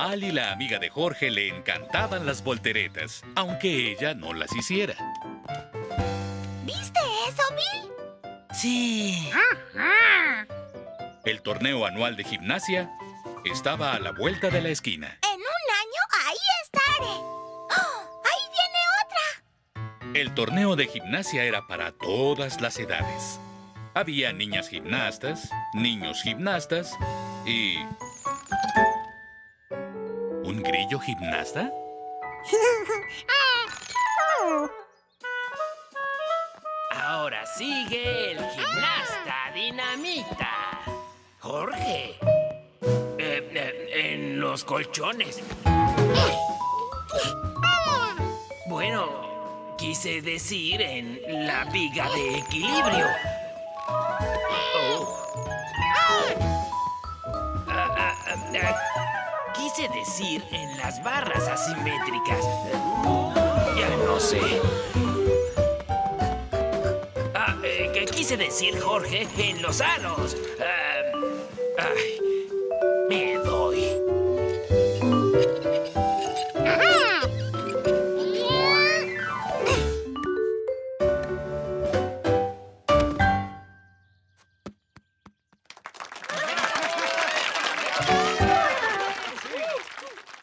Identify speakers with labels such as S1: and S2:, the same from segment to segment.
S1: A Ali, la amiga de Jorge, le encantaban las volteretas, aunque ella no las hiciera.
S2: ¿Viste eso, Bill?
S3: Sí.
S1: El torneo anual de gimnasia estaba a la vuelta de la esquina.
S2: En un año ahí estaré. ¡Oh! ¡Ahí viene otra!
S1: El torneo de gimnasia era para todas las edades. Había niñas gimnastas, niños gimnastas y... ¿un grillo gimnasta?
S3: Ahora sigue el gimnasta dinamita. Jorge. En los colchones. Bueno, quise decir en la viga de equilibrio. Oh. Quise decir en las barras asimétricas. Ya no sé. ¿Qué quise decir, Jorge? En los aros. Me doy.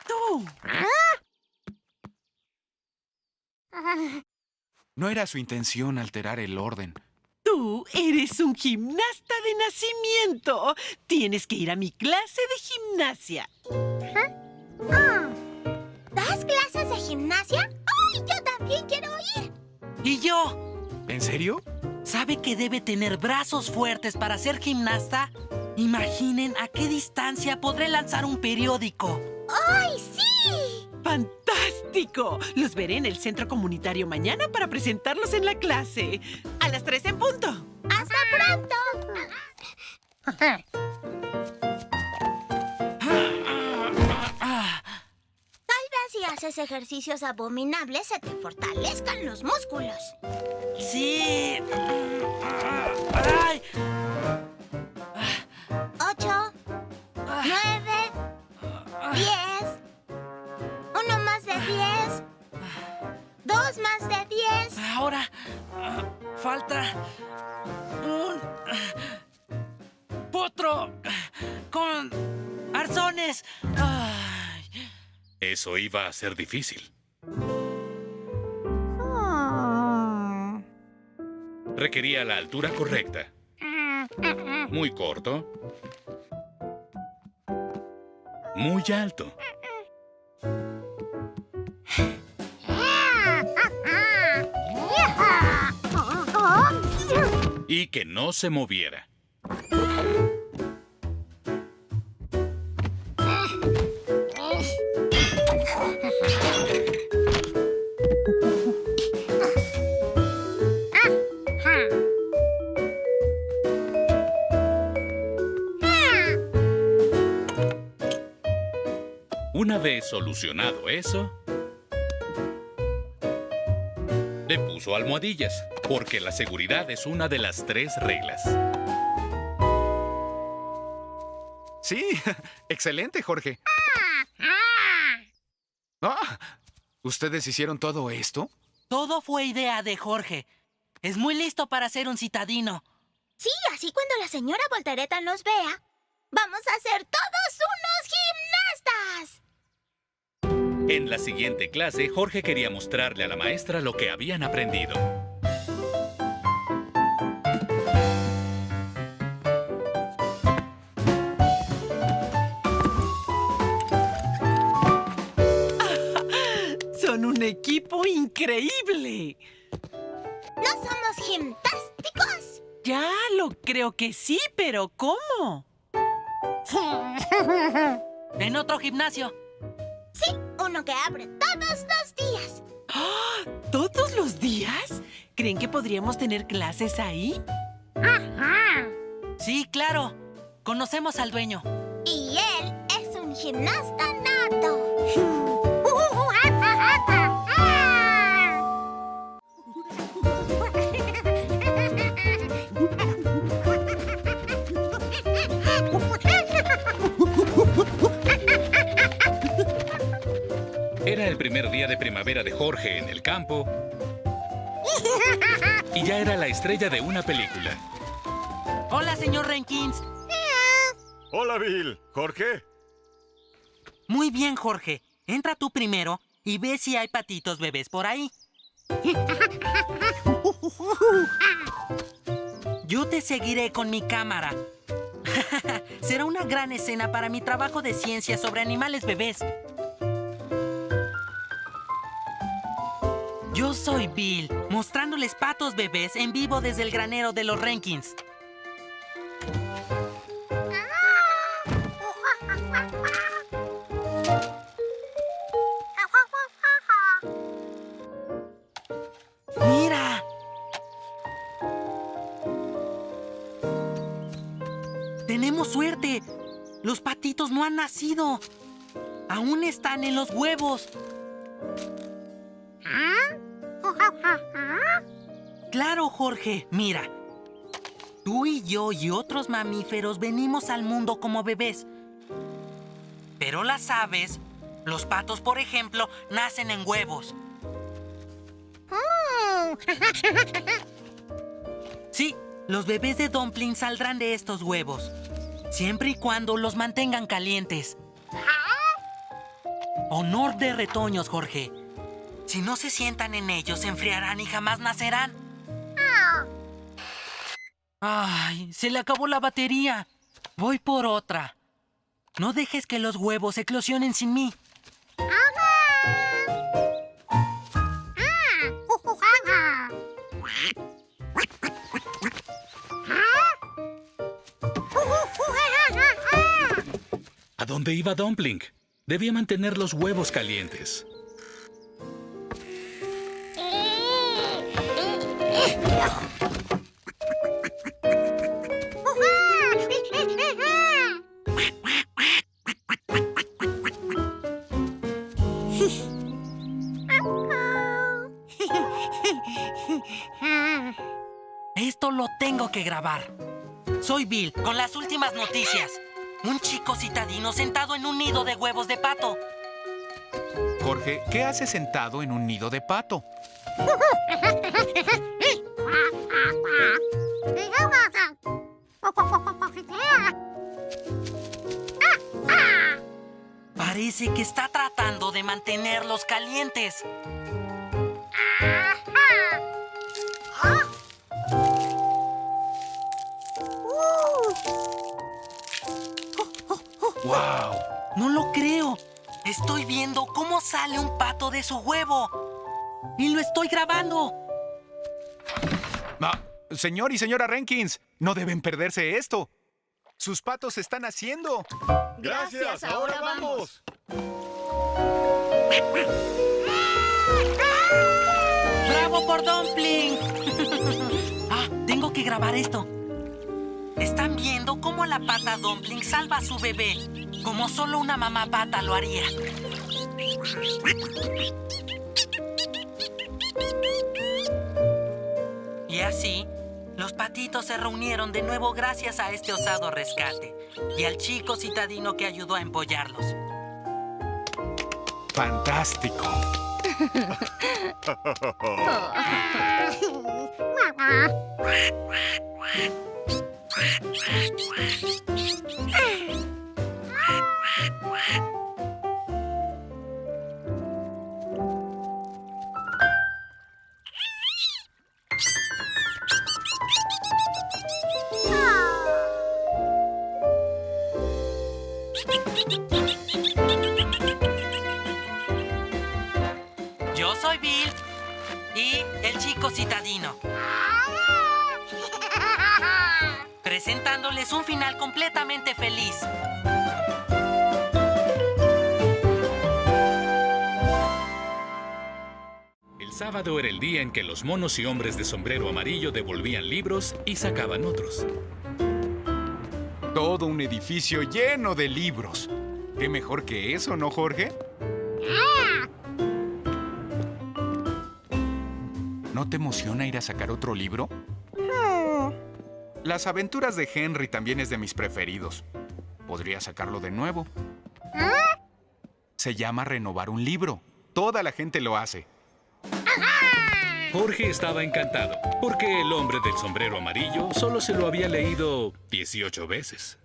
S4: ¡Tú!
S5: No era su intención alterar el orden.
S4: Tú eres un gimnasta de nacimiento. Tienes que ir a mi clase de gimnasia.
S2: ¿Das clases de gimnasia? ¡Ay, yo también quiero ir!
S3: ¿Y yo?
S5: ¿En serio?
S3: ¿Sabe que debe tener brazos fuertes para ser gimnasta? Imaginen a qué distancia podré lanzar un periódico.
S2: ¡Ay, sí!
S4: ¡Fantástico! Los veré en el centro comunitario mañana para presentarlos en la clase. A las 3 en punto.
S2: ¡Hasta pronto! Tal vez si haces ejercicios abominables se te fortalezcan los músculos.
S3: Sí. ¡Ay!
S2: 8, 9, 10. Uno más de 10. 2 más de 10.
S3: Ahora falta un potro con arzones. Ay.
S1: Eso iba a ser difícil. Requería la altura correcta. Muy corto. Muy alto. Y que no se moviera. Una vez solucionado eso, le puso almohadillas, porque la seguridad es una de las 3 reglas.
S5: Sí, excelente, Jorge. ¿Ustedes hicieron todo esto?
S3: Todo fue idea de Jorge. Es muy listo para ser un citadino.
S2: Sí, así cuando la señora Voltereta nos vea, vamos a ser todos unos gimnastas.
S1: En la siguiente clase, Jorge quería mostrarle a la maestra lo que habían aprendido.
S4: Son un equipo increíble.
S2: ¿No somos gimnásticos?
S4: Ya lo creo que sí, pero ¿cómo?
S3: En otro gimnasio.
S2: Sí, uno que abre todos los días.
S4: ¡Ah! ¿Todos los días? ¿Creen que podríamos tener clases ahí?
S3: Sí, claro. Conocemos al dueño.
S2: Y él es un gimnasta nato.
S1: fuera de Jorge en el campo y ya era la estrella de una película.
S3: Hola, señor Rankins.
S6: Hola, Bill. ¿Jorge?
S3: Muy bien, Jorge. Entra tú primero y ve si hay patitos bebés por ahí. Yo te seguiré con mi cámara. Será una gran escena para mi trabajo de ciencia sobre animales bebés. Yo soy Bill, mostrándoles patos bebés en vivo desde el granero de los Rankins. ¡Mira! ¡Tenemos suerte! Los patitos no han nacido. Aún están en los huevos. Claro, Jorge. Mira. Tú y yo y otros mamíferos venimos al mundo como bebés. Pero las aves, los patos, por ejemplo, nacen en huevos. Sí, los bebés de Dumpling saldrán de estos huevos, siempre y cuando los mantengan calientes. Honor de retoños, Jorge. Si no se sientan en ellos, se enfriarán y jamás nacerán. ¡Ay! Se le acabó la batería. Voy por otra. No dejes que los huevos eclosionen sin mí.
S1: ¿A dónde iba Dumpling? Debía mantener los huevos calientes.
S3: Esto lo tengo que grabar. Soy Bill, con las últimas noticias. Un chico citadino sentado en un nido de huevos de pato.
S5: Jorge, ¿qué hace sentado en un nido de pato?
S3: Parece que está tratando de mantenerlos calientes.
S5: ¡Wow!
S3: No lo creo. Estoy viendo cómo sale un pato de su huevo. Y lo estoy grabando.
S5: Ah, señor y señora Rankins, no deben perderse esto. Sus patos están haciendo.
S6: Gracias, ahora vamos.
S3: ¡Bravo por Dumpling! Tengo que grabar esto. Están viendo cómo la pata Dumpling salva a su bebé, como solo una mamá pata lo haría. Y así, los patitos se reunieron de nuevo gracias a este osado rescate y al chico citadino que ayudó a empollarlos.
S5: ¡Fantástico!
S3: Yo soy Bill y el chico citadino, presentándoles un final completamente feliz.
S1: El sábado era el día en que los monos y hombres de sombrero amarillo devolvían libros y sacaban otros.
S5: Todo un edificio lleno de libros. ¿Qué mejor que eso, no, Jorge? ¿No te emociona ir a sacar otro libro? Las aventuras de Henry también es de mis preferidos. Podría sacarlo de nuevo. Se llama Renovar un libro. Toda la gente lo hace.
S1: Jorge estaba encantado, porque el hombre del sombrero amarillo solo se lo había leído 18 veces.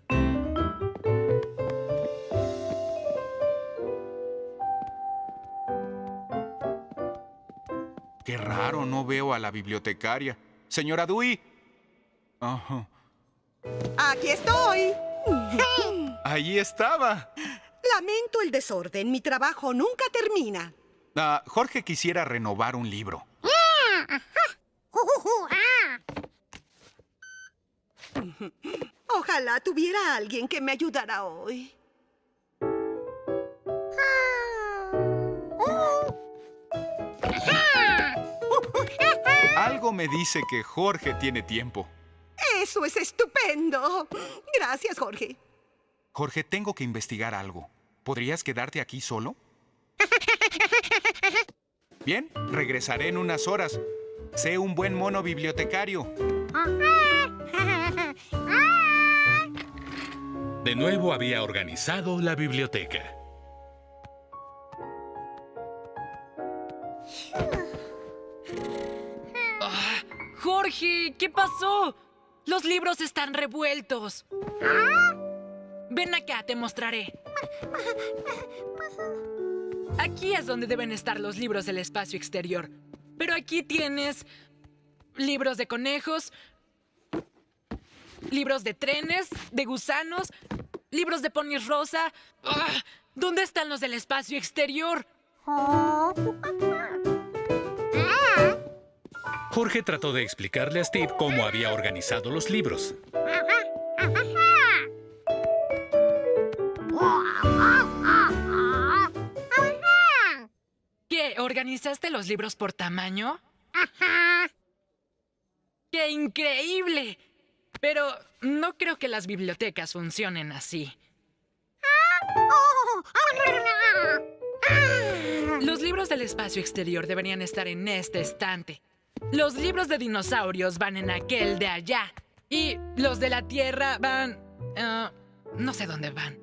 S5: Qué raro, no veo a la bibliotecaria. Señora Dewey. Ajá.
S7: Aquí estoy.
S5: Ahí estaba.
S7: Lamento el desorden. Mi trabajo nunca termina.
S5: Jorge quisiera renovar un libro.
S7: Ojalá tuviera alguien que me ayudara hoy.
S5: Algo me dice que Jorge tiene tiempo.
S7: Eso es estupendo. Gracias, Jorge.
S5: Jorge, tengo que investigar algo. ¿Podrías quedarte aquí solo? Bien, regresaré en unas horas. Sé un buen mono bibliotecario.
S1: De nuevo había organizado la biblioteca.
S8: Jorge, ¿qué pasó? Los libros están revueltos. Ven acá, te mostraré. Aquí es donde deben estar los libros del espacio exterior. Pero aquí tienes libros de conejos, libros de trenes, de gusanos, libros de ponis rosa. ¿Dónde están los del espacio exterior?
S1: Jorge trató de explicarle a Steve cómo había organizado los libros.
S8: ¿Qué? ¿Organizaste los libros por tamaño? ¡Qué increíble! Pero no creo que las bibliotecas funcionen así. Los libros del espacio exterior deberían estar en este estante. Los libros de dinosaurios van en aquel de allá. Y los de la Tierra van... no sé dónde van.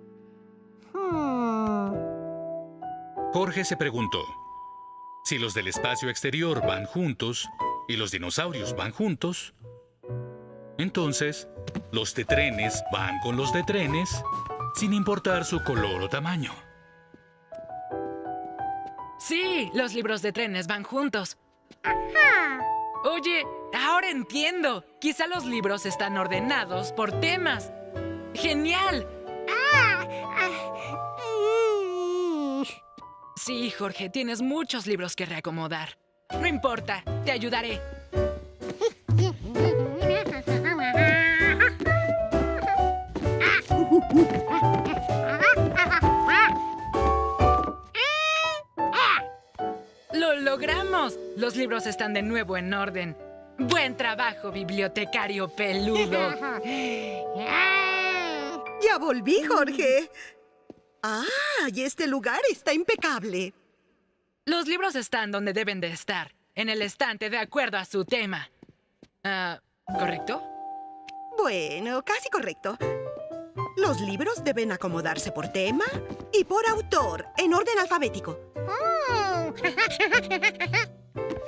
S1: Jorge se preguntó, si los del espacio exterior van juntos y los dinosaurios van juntos, entonces los de trenes van con los de trenes sin importar su color o tamaño.
S8: Sí, los libros de trenes van juntos. Oye, ahora entiendo. Quizá los libros están ordenados por temas. ¡Genial! Sí, Jorge, tienes muchos libros que reacomodar. No importa, te ayudaré. ¡Lo logramos! Los libros están de nuevo en orden. ¡Buen trabajo, bibliotecario peludo!
S7: Ya volví, Jorge. Y este lugar está impecable.
S8: Los libros están donde deben de estar, en el estante de acuerdo a su tema. ¿Correcto?
S7: Bueno, casi correcto. Los libros deben acomodarse por tema y por autor, en orden alfabético.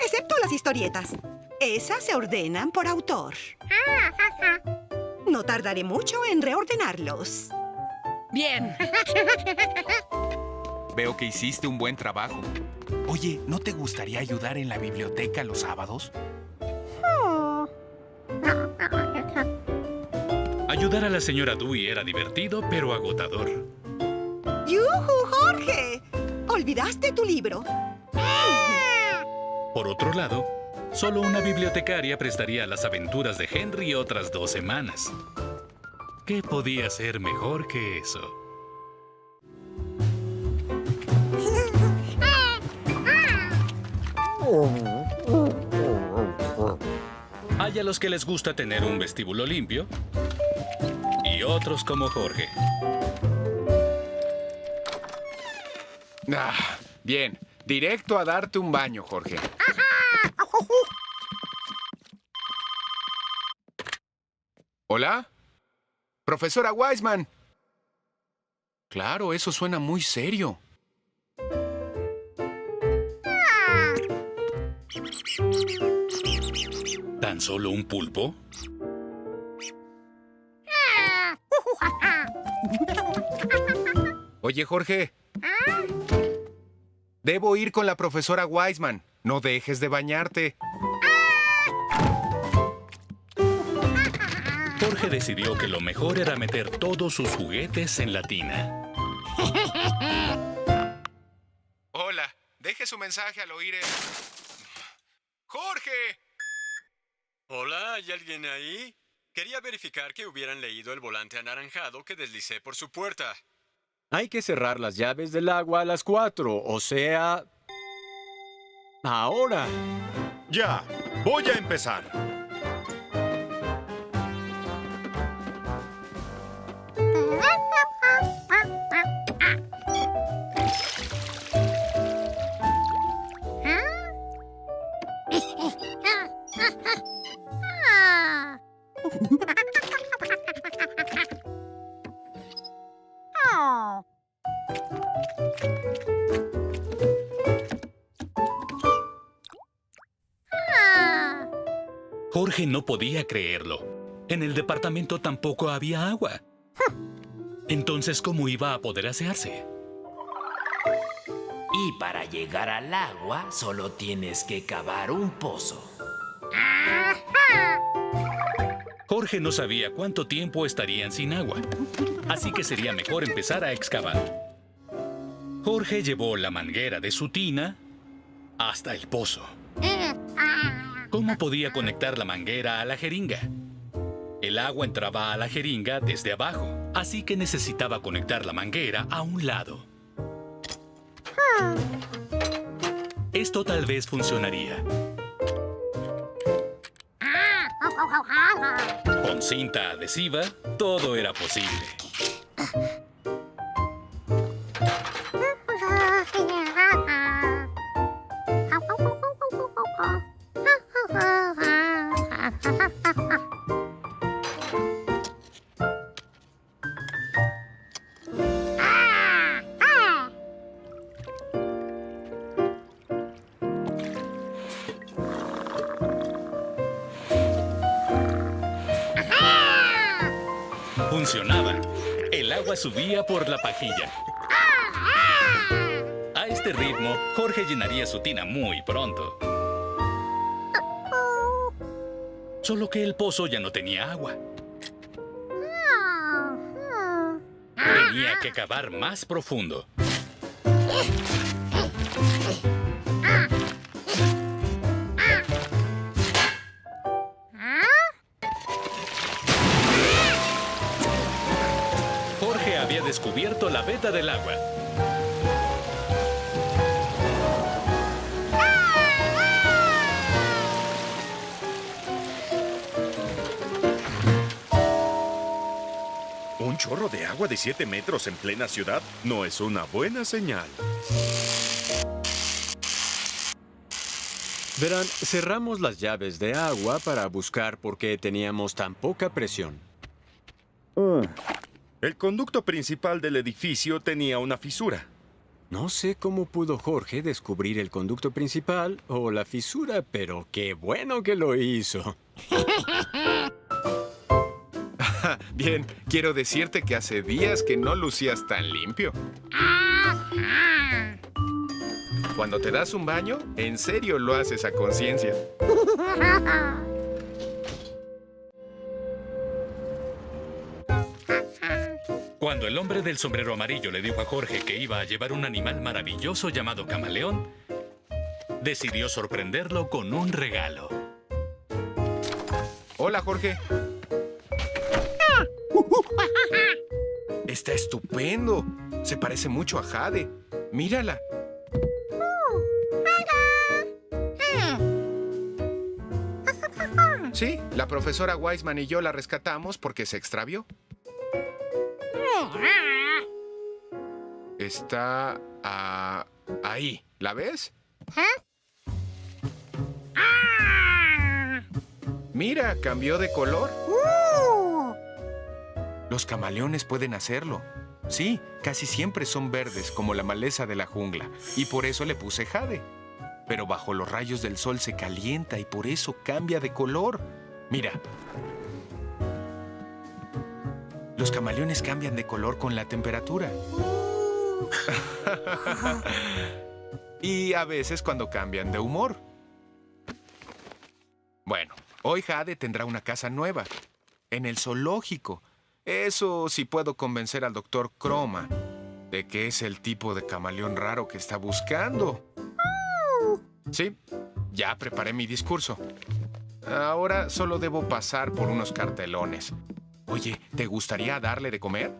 S7: Excepto las historietas. Esas se ordenan por autor. No tardaré mucho en reordenarlos.
S8: Bien.
S5: Veo que hiciste un buen trabajo. Oye, ¿no te gustaría ayudar en la biblioteca los sábados?
S1: Ayudar a la señora Dewey era divertido, pero agotador.
S7: ¡Yujú, Jorge! Olvidaste tu libro.
S1: Por otro lado, solo una bibliotecaria prestaría las aventuras de Henry otras 2 semanas. ¿Qué podía ser mejor que eso? Hay a los que les gusta tener un vestíbulo limpio y otros como Jorge.
S5: Bien. Directo a darte un baño, Jorge. ¿Hola? Profesora Wiseman. Claro, eso suena muy serio.
S1: ¿Tan solo un pulpo?
S5: Oye, Jorge. Debo ir con la profesora Wiseman. No dejes de bañarte.
S1: Jorge decidió que lo mejor era meter todos sus juguetes en la tina.
S5: Hola. Deje su mensaje al oír el... ¡Jorge!
S9: Hola, ¿hay alguien ahí? Quería verificar que hubieran leído el volante anaranjado que deslicé por su puerta.
S10: Hay que cerrar las llaves del agua a las 4, o sea... ahora.
S6: Ya, voy a empezar.
S1: Jorge no podía creerlo. En el departamento tampoco había agua. Entonces, ¿cómo iba a poder asearse?
S11: Y para llegar al agua, solo tienes que cavar un pozo.
S1: Jorge no sabía cuánto tiempo estarían sin agua, así que sería mejor empezar a excavar. Jorge llevó la manguera de su tina hasta el pozo. ¿Cómo podía conectar la manguera a la jeringa? El agua entraba a la jeringa desde abajo, así que necesitaba conectar la manguera a un lado. Esto tal vez funcionaría. Con cinta adhesiva, todo era posible. Funcionaba. El agua subía por la pajilla. A este ritmo, Jorge llenaría su tina muy pronto. Solo que el pozo ya no tenía agua. Tenía que cavar más profundo. Jorge había descubierto la veta del agua.
S6: Un chorro de agua de 7 metros en plena ciudad no es una buena señal.
S10: Verán, cerramos las llaves de agua para buscar por qué teníamos tan poca presión.
S6: El conducto principal del edificio tenía una fisura.
S10: No sé cómo pudo Jorge descubrir el conducto principal o la fisura, pero qué bueno que lo hizo.
S5: Bien, quiero decirte que hace días que no lucías tan limpio. Cuando te das un baño, en serio lo haces a conciencia.
S1: Cuando el hombre del sombrero amarillo le dijo a Jorge que iba a llevar un animal maravilloso llamado camaleón, decidió sorprenderlo con un regalo.
S5: Hola, Jorge. Está estupendo. Se parece mucho a Jade. Mírala. Sí, la profesora Wiseman y yo la rescatamos porque se extravió. Está ahí. ¿La ves? Mira, cambió de color. Los camaleones pueden hacerlo. Sí, casi siempre son verdes como la maleza de la jungla. Y por eso le puse Jade. pero bajo los rayos del sol se calienta y por eso cambia de color. Mira. Los camaleones cambian de color con la temperatura. Y a veces cuando cambian de humor. Bueno, hoy Jade tendrá una casa nueva, en el zoológico. Eso sí puedo convencer al Dr. Chroma de que es el tipo de camaleón raro que está buscando. Sí, ya preparé mi discurso. Ahora solo debo pasar por unos cartelones. Oye, ¿te gustaría darle de comer?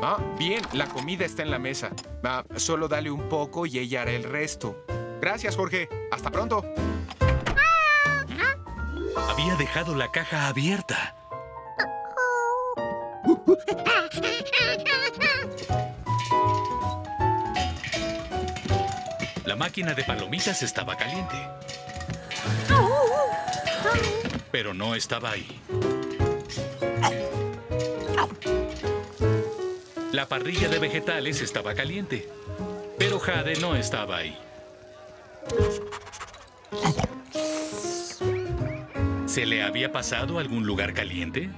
S5: Ah, bien, la comida está en la mesa. Solo dale un poco y ella hará el resto. Gracias, Jorge. Hasta pronto.
S1: Había dejado la caja abierta. La máquina de palomitas estaba caliente. Pero no estaba ahí. La parrilla de vegetales estaba caliente. Pero Jade no estaba ahí. ¿Se le había pasado a algún lugar caliente?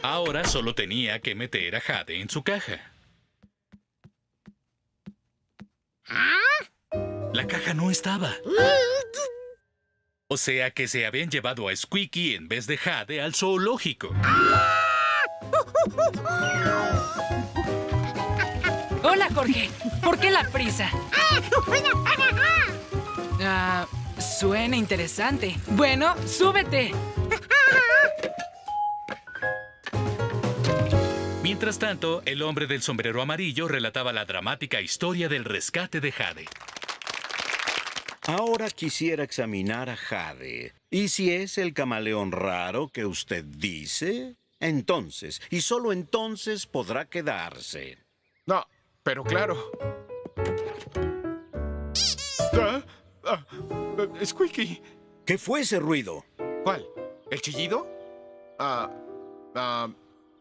S1: Ahora solo tenía que meter a Jade en su caja. La caja no estaba. O sea que se habían llevado a Squeaky en vez de Jade al zoológico.
S8: Hola, Jorge. ¿Por qué la prisa? Suena interesante. Bueno, súbete.
S1: Mientras tanto, el hombre del sombrero amarillo relataba la dramática historia del rescate de Jade.
S12: Ahora quisiera examinar a Jade. ¿Y si es el camaleón raro que usted dice? Entonces, y solo entonces podrá quedarse.
S5: No, pero claro. Squeaky.
S12: ¿Qué fue ese ruido?
S5: ¿Cuál? ¿El chillido?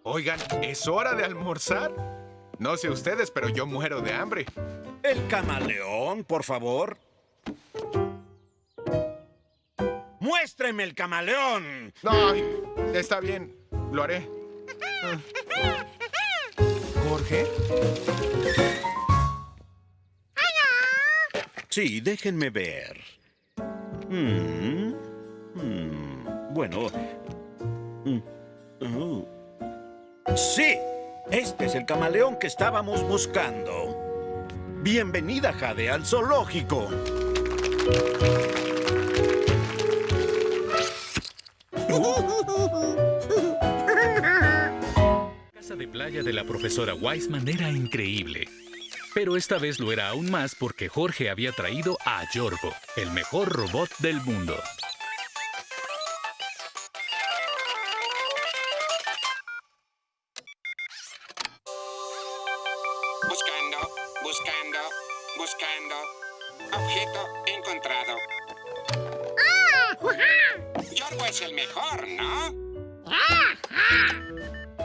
S5: Oigan, ¿es hora de almorzar? No sé ustedes, pero yo muero de hambre.
S12: ¿El camaleón, por favor? ¡Muéstreme el camaleón!
S5: Ay, está bien, lo haré. ¿Jorge?
S12: Sí, déjenme ver. Bueno. ¡Sí! Este es el camaleón que estábamos buscando. Bienvenida, Jade, al zoológico.
S1: La casa de playa de la profesora Wiseman era increíble. Pero esta vez lo era aún más porque Jorge había traído a Yorgo, el mejor robot del mundo.
S13: Buscando. Objeto encontrado. Yorgo es el mejor, ¿no?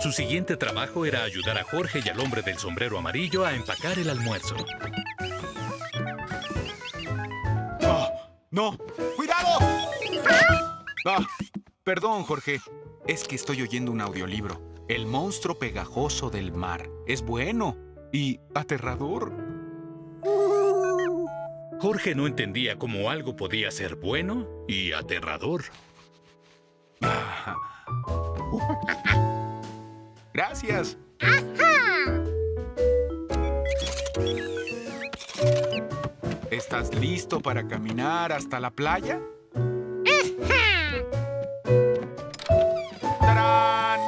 S1: Su siguiente trabajo era ayudar a Jorge y al hombre del sombrero amarillo a empacar el almuerzo.
S5: ¡No! ¡Cuidado! Perdón, Jorge. Es que estoy oyendo un audiolibro. El monstruo pegajoso del mar. Es bueno y aterrador.
S1: Jorge no entendía cómo algo podía ser bueno y aterrador.
S5: Gracias. ¿Estás listo para caminar hasta la playa? ¡Tarán!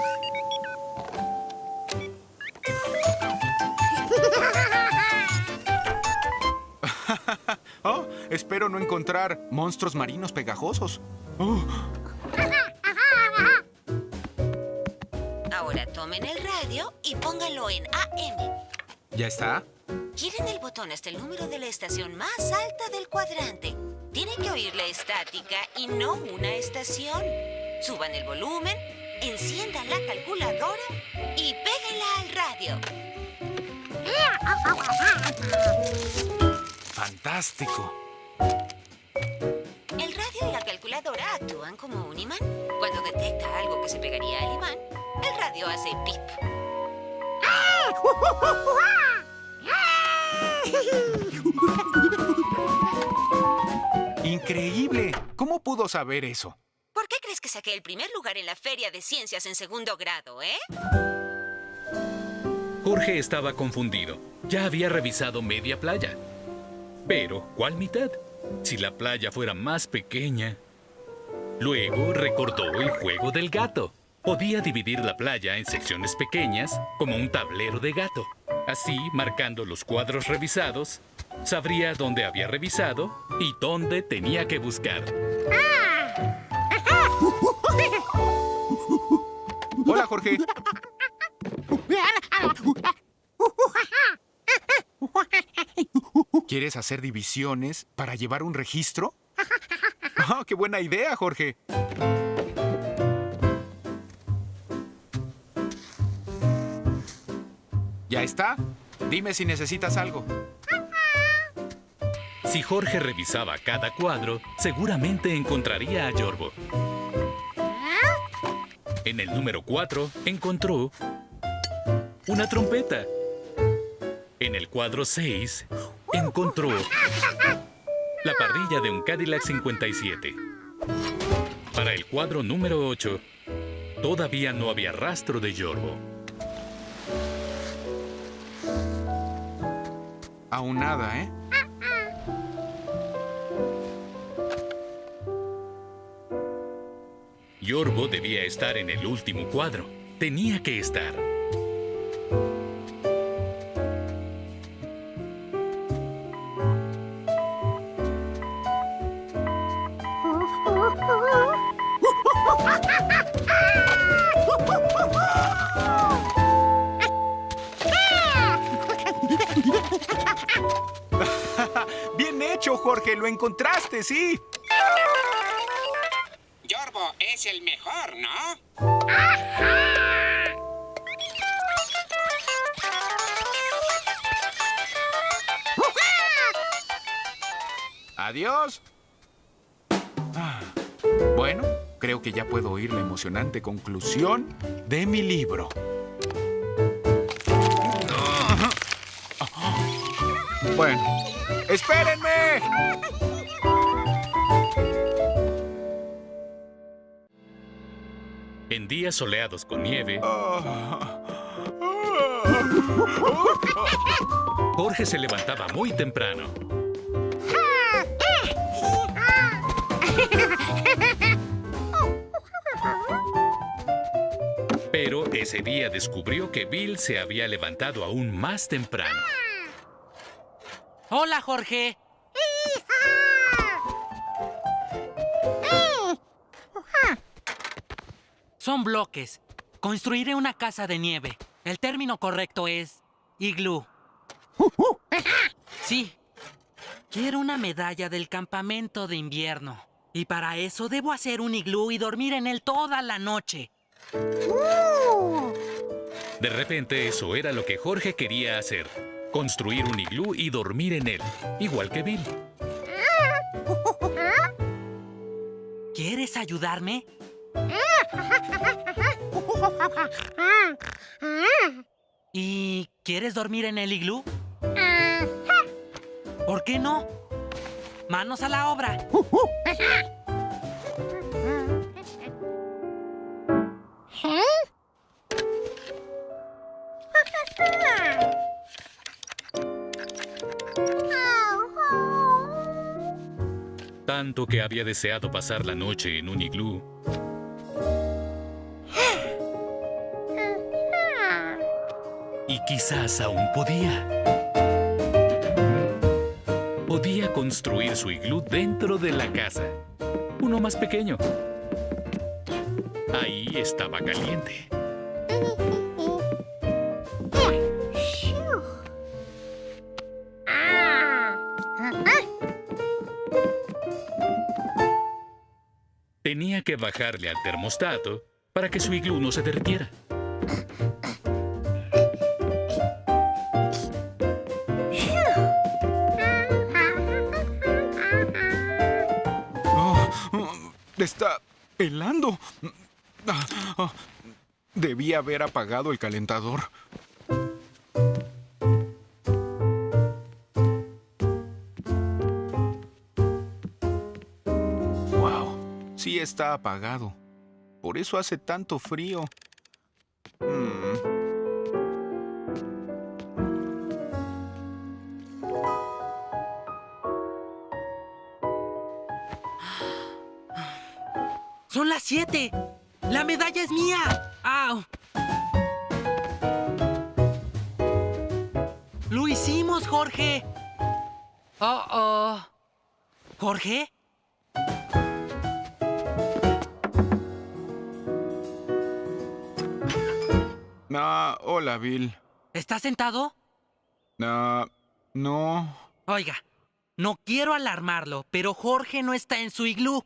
S5: Oh, espero no encontrar monstruos marinos pegajosos.
S14: en el radio y pónganlo en AM.
S5: ¿Ya está?
S14: Giren el botón hasta el número de la estación más alta del cuadrante. Tienen que oír la estática y no una estación. Suban el volumen, enciendan la calculadora y péguenla al radio.
S5: ¡Fantástico!
S14: El radio y la calculadora actúan como un imán. Cuando detecta algo que se pegaría al imán, el radio hace pip.
S5: ¡Increíble! ¿Cómo pudo saber eso?
S14: ¿Por qué crees que saqué el primer lugar en la Feria de Ciencias en segundo grado,
S1: Jorge estaba confundido. Ya había revisado media playa. Pero, ¿cuál mitad? Si la playa fuera más pequeña. Luego recordó el juego del gato. Podía dividir la playa en secciones pequeñas, como un tablero de gato. Así, marcando los cuadros revisados, sabría dónde había revisado y dónde tenía que buscar.
S5: Hola, Jorge. ¿Quieres hacer divisiones para llevar un registro? ¡Ah, qué buena idea, Jorge! ¿Ya está? Dime si necesitas algo.
S1: Si Jorge revisaba cada cuadro, seguramente encontraría a Yorbo. En el número 4 encontró una trompeta. En el cuadro 6 encontró la parrilla de un Cadillac 57. Para el cuadro número 8, todavía no había rastro de Yorbo.
S5: Aún nada, ¿eh?
S1: Yorbo debía estar en el último cuadro. Tenía que estar.
S5: ¡Bien hecho, Jorge! ¡Lo encontraste, sí!
S13: Yorbo es el mejor, ¿no?
S5: ¡Adiós! Bueno, creo que ya puedo oír la emocionante conclusión de mi libro. Bueno, ¡espérenme!
S1: En días soleados con nieve, Jorge se levantaba muy temprano. Pero ese día descubrió que Bill se había levantado aún más temprano.
S3: Hola, Jorge. Son bloques. Construiré una casa de nieve. El término correcto es iglú. Sí. Quiero una medalla del campamento de invierno. Y para eso debo hacer un iglú y dormir en él toda la noche.
S1: De repente, eso era lo que Jorge quería hacer. Construir un iglú y dormir en él, igual que Bill.
S3: ¿Quieres ayudarme? ¿Y quieres dormir en el iglú? ¿Por qué no? ¡Manos a la obra!
S1: Tanto que había deseado pasar la noche en un iglú. Y quizás aún podía. Podía construir su iglú dentro de la casa. Uno más pequeño. Ahí estaba caliente. tenía que bajarle al termostato para que su iglú no se derritiera.
S5: Está helando. Debí haber apagado el calentador. Wow, sí está apagado. Por eso hace tanto frío.
S3: ¡Son las 7! ¡La medalla es mía! ¡Au! ¡Lo hicimos, Jorge!
S8: ¡Oh!
S3: ¿Jorge?
S5: Hola, Bill.
S3: ¿Estás sentado?
S5: No.
S3: Oiga, no quiero alarmarlo, pero Jorge no está en su iglú.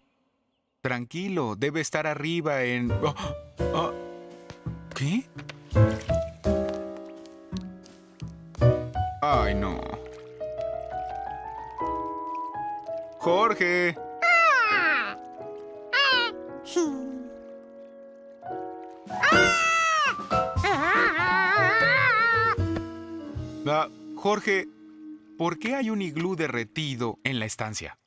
S5: Tranquilo, debe estar arriba en... ¿Qué? Ay, no. ¡Jorge! Jorge, ¿por qué hay un iglú derretido en la estancia?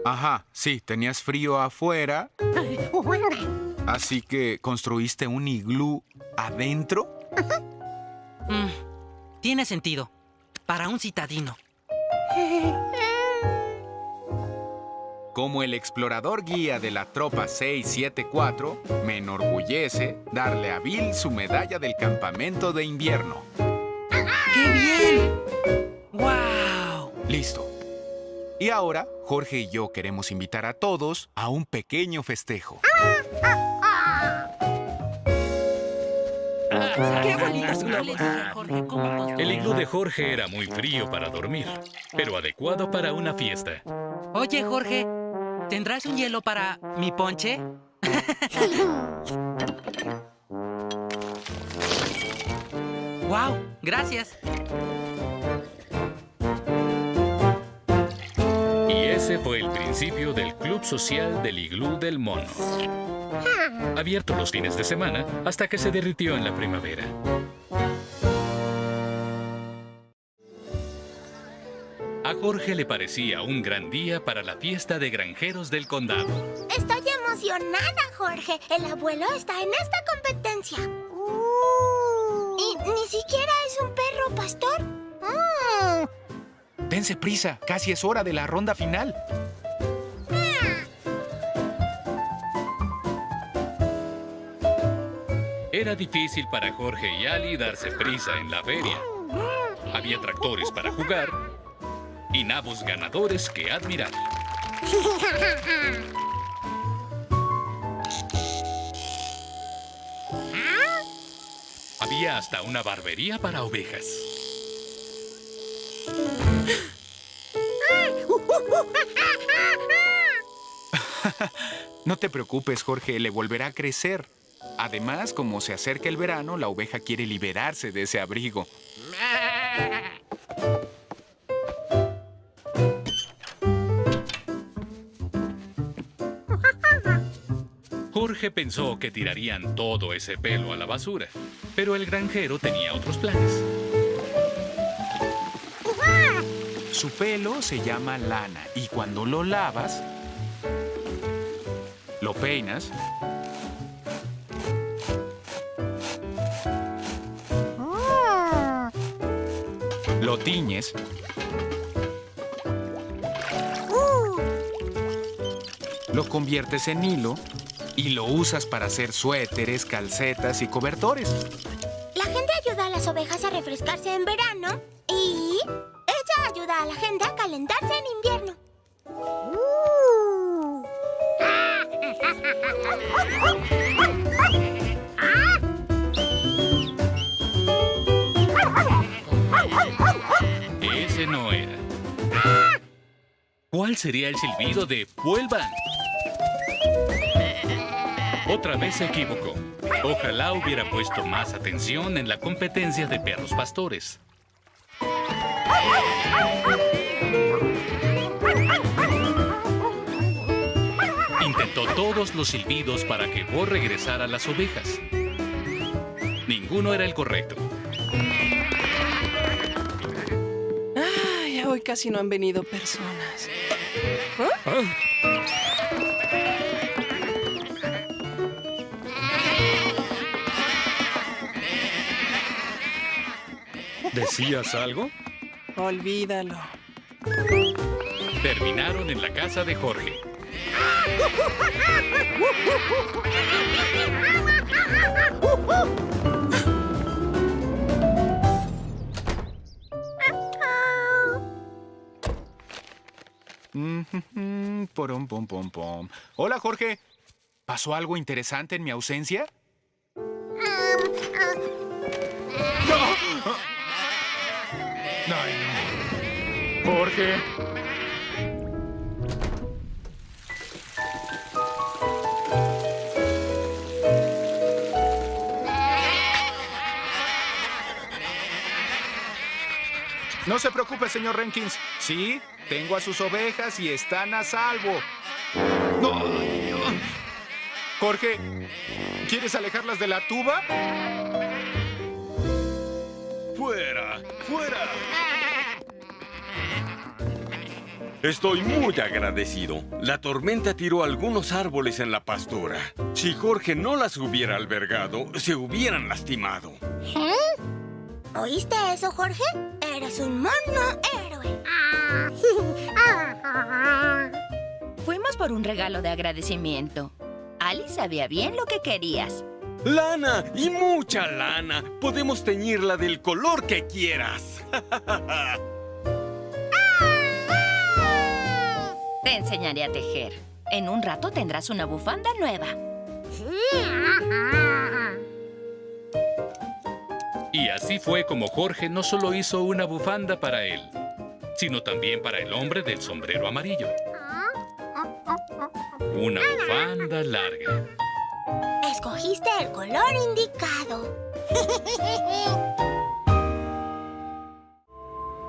S5: Ajá, sí, tenías frío afuera. Así que construiste un iglú adentro.
S3: Tiene sentido. Para un citadino.
S5: Como el explorador guía de la tropa 674, me enorgullece darle a Bill su medalla del campamento de invierno.
S3: ¡Qué bien! ¡Guau!
S5: Listo. Y ahora, Jorge y yo queremos invitar a todos a un pequeño festejo.
S3: ¡Qué bonitos globos!
S1: El iglú de Jorge era muy frío para dormir, pero adecuado para una fiesta.
S3: Oye, Jorge, ¿tendrás un hielo para mi ponche? ¡Wow! Gracias.
S1: Y ese fue el principio del Club Social del Iglú del Mono. Abierto los fines de semana hasta que se derritió en la primavera. A Jorge le parecía un gran día para la fiesta de granjeros del condado.
S2: Estoy emocionada, Jorge. El abuelo está en esta competencia. Y ni siquiera es un perro pastor.
S5: Dense prisa, casi es hora de la ronda final.
S1: Era difícil para Jorge y Ali darse prisa en la feria. Había tractores para jugar y nabos ganadores que admirar. Había hasta una barbería para ovejas.
S5: No te preocupes, Jorge, le volverá a crecer. Además, como se acerca el verano, la oveja quiere liberarse de ese abrigo.
S1: Jorge pensó que tirarían todo ese pelo a la basura, pero el granjero tenía otros planes.
S5: Su pelo se llama lana y cuando lo lavas, lo peinas, lo tiñes, lo conviertes en hilo y lo usas para hacer suéteres, calcetas y cobertores.
S2: La gente ayuda a las ovejas a refrescarse en verano y ella ayuda a la gente a calentarse en invierno.
S1: Ese no era. ¿Cuál sería el silbido de vuelvan? Otra vez se equivocó. Ojalá hubiera puesto más atención en la competencia de perros pastores. Intentó todos los silbidos para que Bo regresara a las ovejas. Ninguno era el correcto.
S15: Ay, hoy casi no han venido personas.
S10: ¿Decías algo?
S15: Olvídalo.
S1: Terminaron en la casa de Jorge.
S5: Porom, pom, pom, pom. Hola, Jorge. ¿Pasó algo interesante en mi ausencia? Ay, no. Jorge. No se preocupe, señor Renkins. Sí, tengo a sus ovejas y están a salvo. ¡No! Jorge, ¿quieres alejarlas de la tuba?
S16: ¡Fuera! ¡Fuera! Estoy muy agradecido. La tormenta tiró algunos árboles en la pastura. Si Jorge no las hubiera albergado, se hubieran lastimado.
S2: ¿Eh? ¿Oíste eso, Jorge? Eres un mono héroe.
S17: Fuimos por un regalo de agradecimiento. Alice sabía bien lo que querías.
S16: ¡Lana! ¡Y mucha lana! Podemos teñirla del color que quieras.
S17: Te enseñaré a tejer. En un rato tendrás una bufanda nueva.
S1: Y así fue como Jorge no solo hizo una bufanda para él, sino también para el hombre del sombrero amarillo. Una bufanda larga.
S2: Escogiste el color indicado.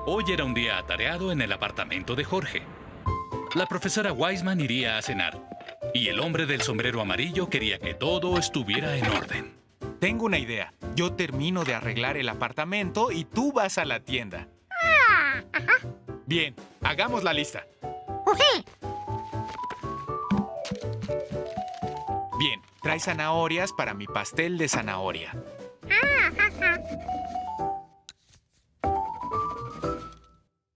S1: Hoy era un día atareado en el apartamento de Jorge. La profesora Wiseman iría a cenar, y el hombre del sombrero amarillo quería que todo estuviera en orden.
S5: Tengo una idea. Yo termino de arreglar el apartamento y tú vas a la tienda. Bien, hagamos la lista. Bien, trae zanahorias para mi pastel de zanahoria.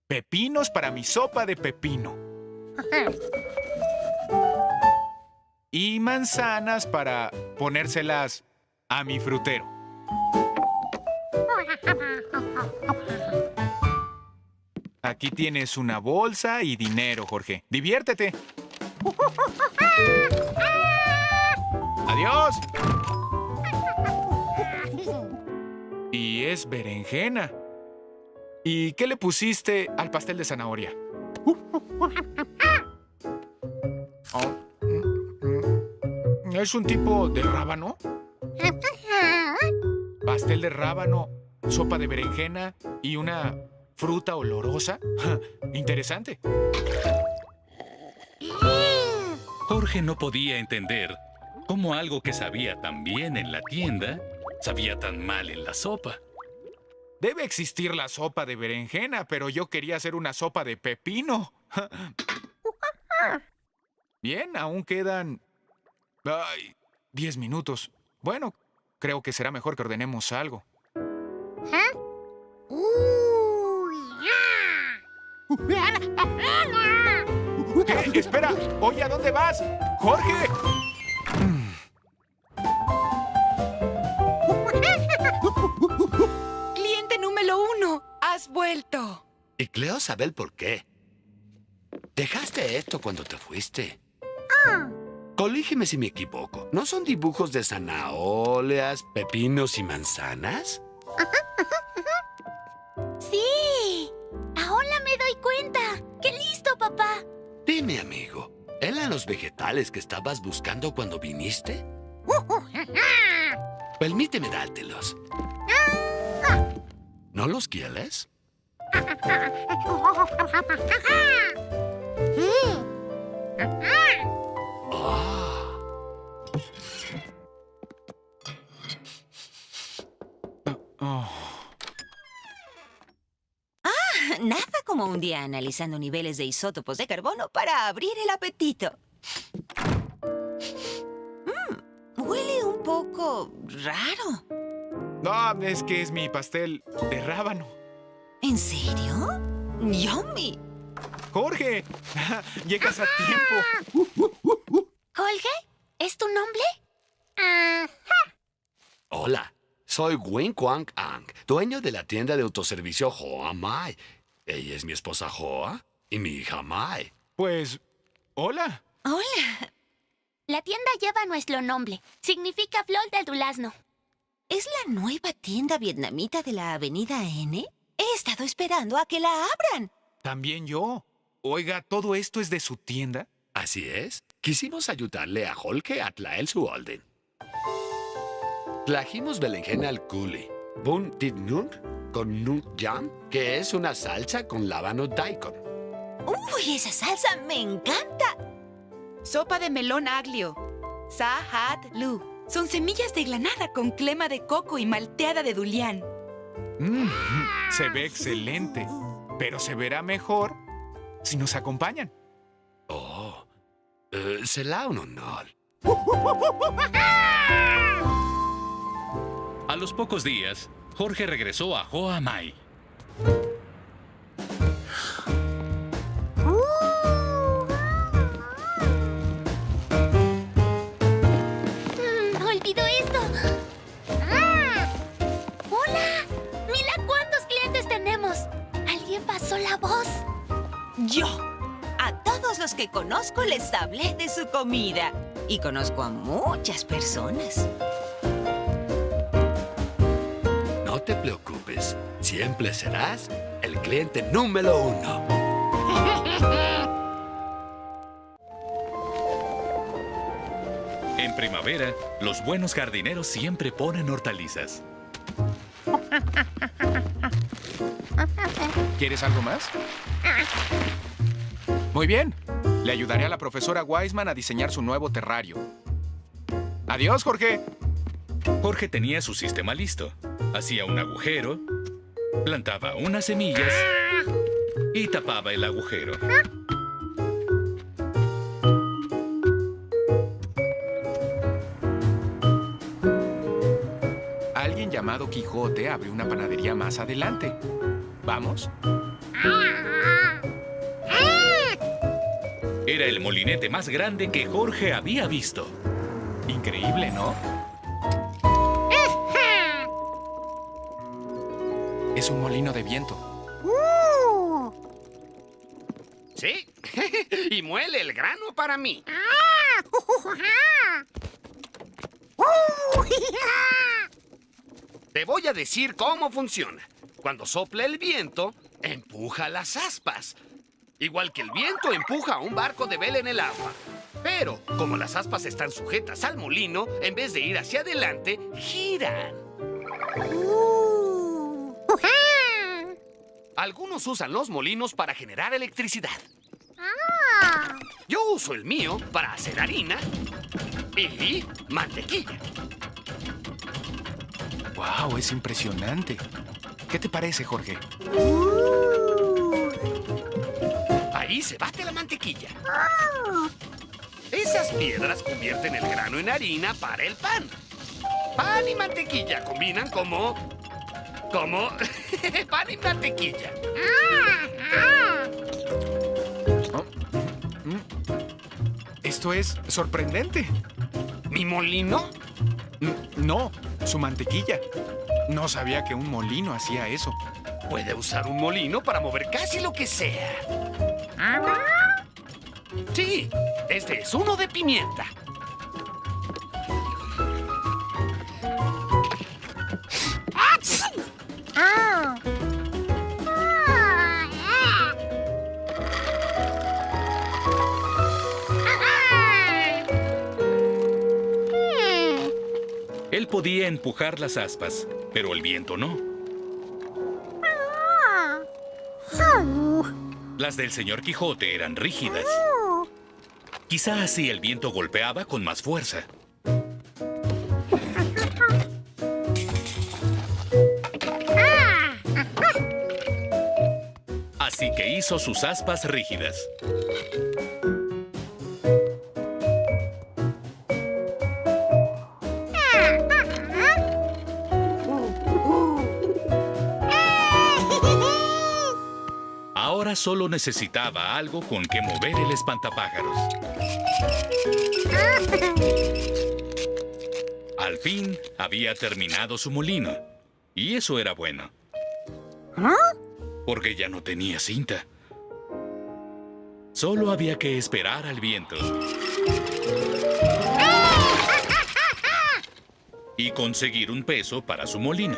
S5: Pepinos para mi sopa de pepino. Y manzanas para ponérselas a mi frutero. Aquí tienes una bolsa y dinero, Jorge. ¡Diviértete! ¡Adiós! Y es berenjena. ¿Y qué le pusiste al pastel de zanahoria? ¿Es un tipo de rábano? Pastel de rábano, sopa de berenjena y una fruta olorosa. Interesante.
S1: Jorge no podía entender cómo algo que sabía tan bien en la tienda sabía tan mal en la sopa.
S5: Debe existir la sopa de berenjena, pero yo quería hacer una sopa de pepino. Bien, aún quedan 10 minutos. Bueno, creo que será mejor que ordenemos algo. ¿Qué? ¡Espera! Oye, ¿a dónde vas? ¡Jorge!
S4: ¡Cliente número 1! ¡Has vuelto!
S11: Y creo saber por qué. Dejaste esto cuando te fuiste. Corrígeme si me equivoco. ¿No son dibujos de zanahorias, pepinos y manzanas?
S2: ¡Sí! Ahora me doy cuenta. ¡Qué listo, papá!
S11: Te los vegetales que estabas buscando cuando viniste? Permíteme dártelos. ¿No los quieres?
S14: Nada como un día analizando niveles de isótopos de carbono para abrir el apetito. Huele un poco raro.
S5: No, es que es mi pastel de rábano.
S14: ¿En serio? ¡Yummy!
S5: ¡Jorge! ¡Llegas a tiempo!
S2: ¿Jorge? ¿Es tu nombre?
S11: Hola, soy Wen Kwang Ang, dueño de la tienda de autoservicio Hoa Mai. Ella es mi esposa Hoa y mi hija Mai.
S5: Pues, hola.
S14: Hola.
S2: La tienda lleva nuestro nombre. Significa flor del durazno.
S14: ¿Es la nueva tienda vietnamita de la Avenida N? He estado esperando a que la abran.
S5: También yo. Oiga, ¿todo esto es de su tienda?
S11: Así es. Quisimos ayudarle a Jorge a traer su orden. Trajimos berenjena al coulis, bun dit nun con nut jam, que es una salsa con lábano daikon.
S14: ¡Uy, esa salsa me encanta!
S18: Sopa de melón aglio. Sa hat lu. Son semillas de granada con crema de coco y malteada de durian.
S5: Se ve excelente, pero se verá mejor si nos acompañan.
S11: Oh, será un honor.
S1: A los pocos días, Jorge regresó a Hoa Mai.
S2: Olvidó esto. ¡Hola! ¡Mira cuántos clientes tenemos! ¿Alguien pasó la voz?
S14: ¡Yo! A todos los que conozco les hablé de su comida. Y conozco a muchas personas.
S11: No te preocupes. Siempre serás el cliente número 1.
S1: En primavera, los buenos jardineros siempre ponen hortalizas.
S5: ¿Quieres algo más? Muy bien. Le ayudaré a la profesora Wiseman a diseñar su nuevo terrario. ¡Adiós, Jorge!
S1: Jorge tenía su sistema listo. Hacía un agujero, plantaba unas semillas y tapaba el agujero.
S5: Alguien llamado Quijote abrió una panadería más adelante. ¿Vamos?
S1: Era el molinete más grande que Jorge había visto.
S5: Increíble, ¿no? Es un molino de viento.
S13: Sí, y muele el grano para mí. Te voy a decir cómo funciona. Cuando sopla el viento, empuja las aspas. Igual que el viento empuja a un barco de vela en el agua. Pero, como las aspas están sujetas al molino, en vez de ir hacia adelante, giran. Algunos usan los molinos para generar electricidad. Yo uso el mío para hacer harina y mantequilla.
S5: ¡Wow! Es impresionante. ¿Qué te parece, Jorge?
S11: Ahí se bate la mantequilla. Esas piedras convierten el grano en harina para el pan. Pan y mantequilla combinan como pan y mantequilla.
S5: Esto es sorprendente.
S11: ¿Mi molino?
S5: No, su mantequilla. No sabía que un molino hacía eso.
S11: Puede usar un molino para mover casi lo que sea. Sí, este es uno de pimienta.
S1: podía empujar las aspas, pero el viento no. Las del señor Quijote eran rígidas. Quizá así el viento golpeaba con más fuerza. Así que hizo sus aspas rígidas. Ahora solo necesitaba algo con que mover el espantapájaros. Al fin había terminado su molino. Y eso era bueno. Porque ya no tenía cinta. Solo había que esperar al viento. Y conseguir un peso para su molino.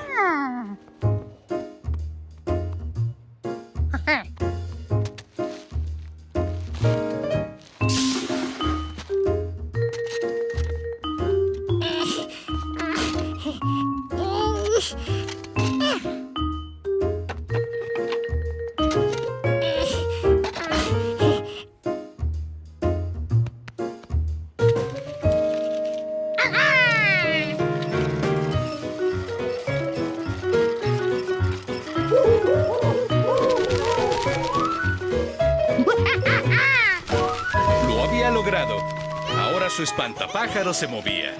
S1: Lo había logrado. Ahora su espantapájaros se movía.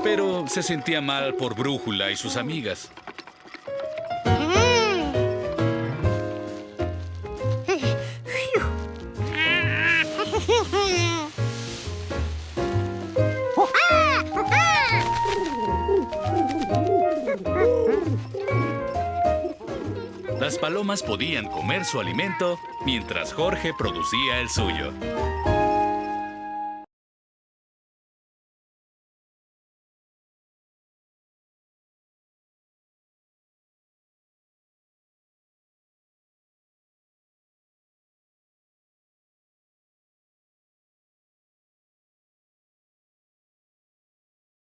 S1: Pero se sentía mal por Brújula y sus amigas. Las palomas podían comer su alimento mientras Jorge producía el suyo.